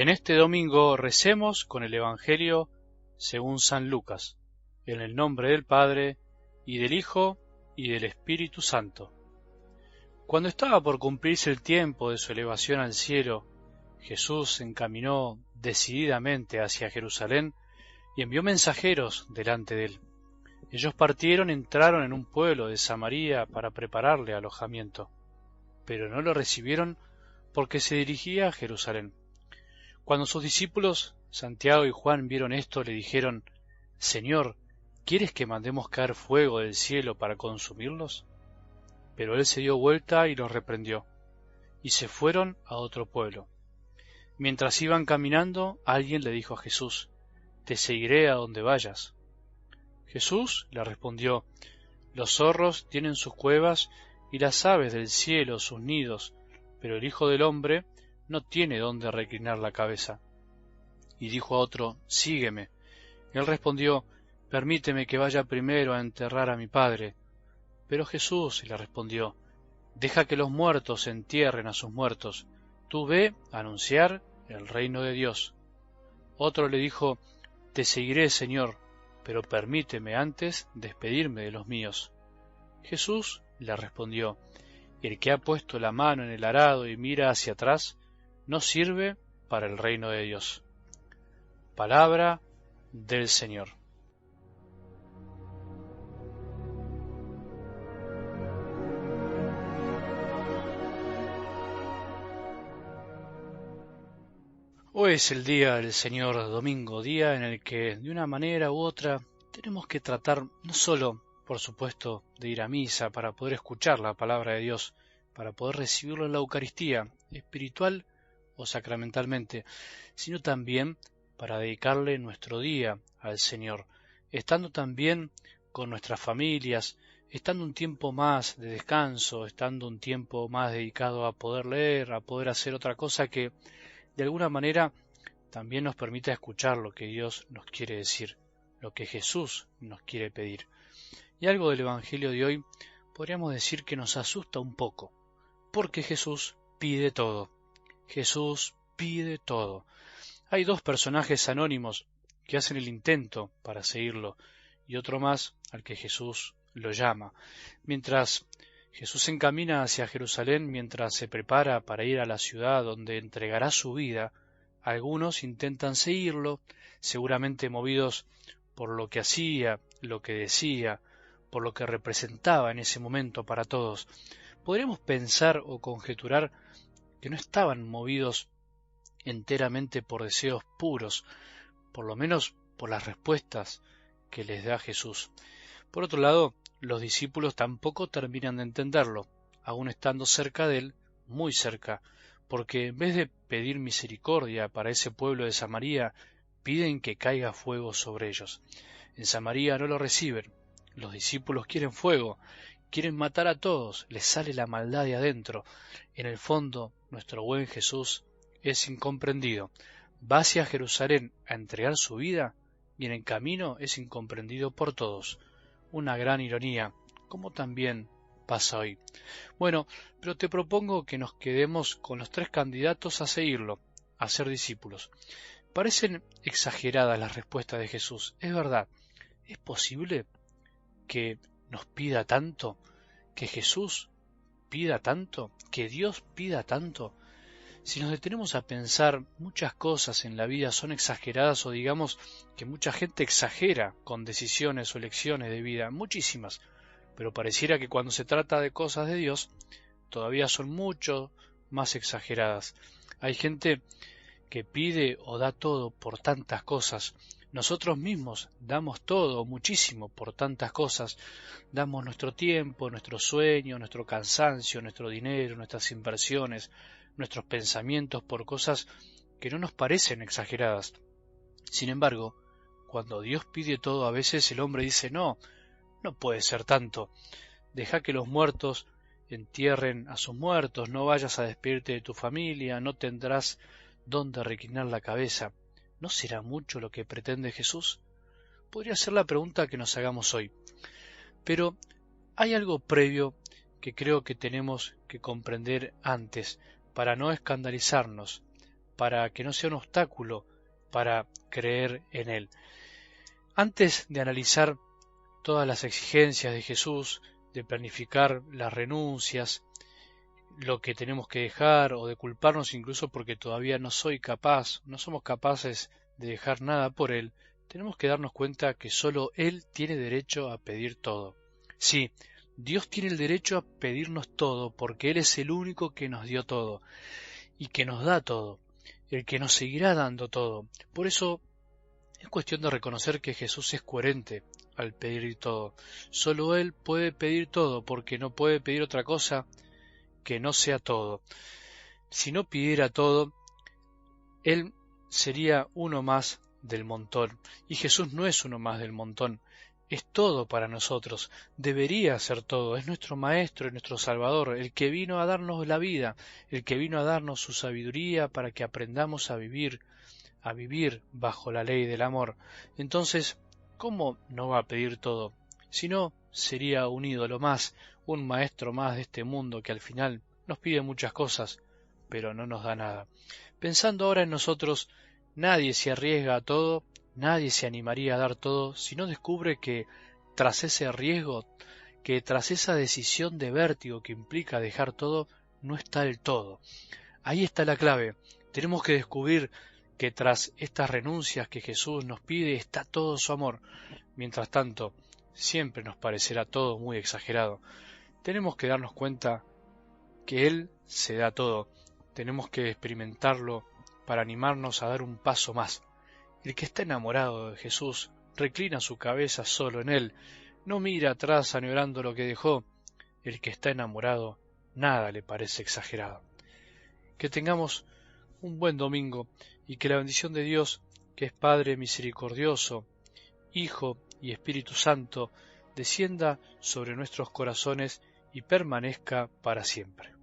En este domingo recemos con el Evangelio según San Lucas, en el nombre del Padre, y del Hijo, y del Espíritu Santo. Cuando estaba por cumplirse el tiempo de su elevación al cielo, Jesús se encaminó decididamente hacia Jerusalén y envió mensajeros delante de él. Ellos partieron y entraron en un pueblo de Samaria para prepararle alojamiento, pero no lo recibieron porque se dirigía a Jerusalén. Cuando sus discípulos, Santiago y Juan, vieron esto, le dijeron: «Señor, ¿quieres que mandemos caer fuego del cielo para consumirlos?». Pero él se dio vuelta y los reprendió, y se fueron a otro pueblo. Mientras iban caminando, alguien le dijo a Jesús: «Te seguiré a donde vayas». Jesús le respondió: «Los zorros tienen sus cuevas y las aves del cielo sus nidos, pero el Hijo del Hombre no tiene dónde reclinar la cabeza». Y dijo a otro: «Sígueme». Él respondió: «Permíteme que vaya primero a enterrar a mi padre». Pero Jesús le respondió: «Deja que los muertos entierren a sus muertos. Tú ve a anunciar el reino de Dios». Otro le dijo: «Te seguiré, Señor, pero permíteme antes despedirme de los míos». Jesús le respondió: «El que ha puesto la mano en el arado y mira hacia atrás, no sirve para el reino de Dios». Palabra del Señor. Hoy es el día del Señor Domingo, día en el que, de una manera u otra, tenemos que tratar no solo, por supuesto, de ir a misa para poder escuchar la palabra de Dios, para poder recibirlo en la Eucaristía, espiritual o sacramentalmente, sino también para dedicarle nuestro día al Señor, estando también con nuestras familias, estando un tiempo más de descanso, estando un tiempo más dedicado a poder leer, a poder hacer otra cosa que de alguna manera también nos permite escuchar lo que Dios nos quiere decir, lo que Jesús nos quiere pedir. Y algo del Evangelio de hoy podríamos decir que nos asusta un poco, porque Jesús pide todo. Jesús pide todo. Hay dos personajes anónimos que hacen el intento para seguirlo, y otro más al que Jesús lo llama. Mientras Jesús se encamina hacia Jerusalén, mientras se prepara para ir a la ciudad donde entregará su vida, algunos intentan seguirlo, seguramente movidos por lo que hacía, lo que decía, por lo que representaba en ese momento para todos. Podríamos pensar o conjeturar que no estaban movidos enteramente por deseos puros, por lo menos por las respuestas que les da Jesús. Por otro lado, los discípulos tampoco terminan de entenderlo, aun estando cerca de él, muy cerca, porque en vez de pedir misericordia para ese pueblo de Samaria, piden que caiga fuego sobre ellos. En Samaria no lo reciben, los discípulos quieren fuego, quieren matar a todos, les sale la maldad de adentro. En el fondo, nuestro buen Jesús es incomprendido. Va hacia Jerusalén a entregar su vida y en el camino es incomprendido por todos. Una gran ironía, como también pasa hoy. Bueno, pero te propongo que nos quedemos con los tres candidatos a seguirlo, a ser discípulos. Parecen exageradas las respuestas de Jesús, es verdad. ¿Es posible que nos pida tanto? ¿Que Jesús pida tanto? ¿Que Dios pida tanto? Si nos detenemos a pensar, muchas cosas en la vida son exageradas, o digamos que mucha gente exagera con decisiones o elecciones de vida, muchísimas, pero pareciera que cuando se trata de cosas de Dios, todavía son mucho más exageradas. Hay gente que pide o da todo por tantas cosas. Nosotros mismos damos todo, muchísimo, por tantas cosas. Damos nuestro tiempo, nuestro sueño, nuestro cansancio, nuestro dinero, nuestras inversiones, nuestros pensamientos por cosas que no nos parecen exageradas. Sin embargo, cuando Dios pide todo, a veces el hombre dice: no puede ser tanto. Deja que los muertos entierren a sus muertos, no vayas a despedirte de tu familia, no tendrás dónde reclinar la cabeza. ¿No será mucho lo que pretende Jesús? Podría ser la pregunta que nos hagamos hoy. Pero hay algo previo que creo que tenemos que comprender antes, para no escandalizarnos, para que no sea un obstáculo para creer en Él. Antes de analizar todas las exigencias de Jesús, de planificar las renuncias, lo que tenemos que dejar o de culparnos incluso porque todavía no somos capaces de dejar nada por Él, tenemos que darnos cuenta que solo Él tiene derecho a pedir todo. Sí, Dios tiene el derecho a pedirnos todo porque Él es el único que nos dio todo y que nos da todo, el que nos seguirá dando todo. Por eso es cuestión de reconocer que Jesús es coherente al pedir todo. Solo Él puede pedir todo porque no puede pedir otra cosa que no sea todo. Si no pidiera todo, Él sería uno más del montón. Y Jesús no es uno más del montón. Es todo para nosotros. Debería ser todo. Es nuestro Maestro, es nuestro Salvador, el que vino a darnos la vida, el que vino a darnos su sabiduría para que aprendamos a vivir bajo la ley del amor. Entonces, ¿cómo no va a pedir todo? Si no, sería un ídolo más, un maestro más de este mundo que al final nos pide muchas cosas, pero no nos da nada. Pensando ahora en nosotros, nadie se arriesga a todo, nadie se animaría a dar todo si no descubre que tras ese riesgo, que tras esa decisión de vértigo que implica dejar todo, no está el todo. Ahí está la clave. Tenemos que descubrir que tras estas renuncias que Jesús nos pide está todo su amor. Mientras tanto, siempre nos parecerá todo muy exagerado. Tenemos que darnos cuenta que Él se da todo. Tenemos que experimentarlo para animarnos a dar un paso más. El que está enamorado de Jesús reclina su cabeza solo en Él. No mira atrás añorando lo que dejó. El que está enamorado, nada le parece exagerado. Que tengamos un buen domingo y que la bendición de Dios, que es Padre misericordioso, Hijo y Espíritu Santo, descienda sobre nuestros corazones y permanezca para siempre.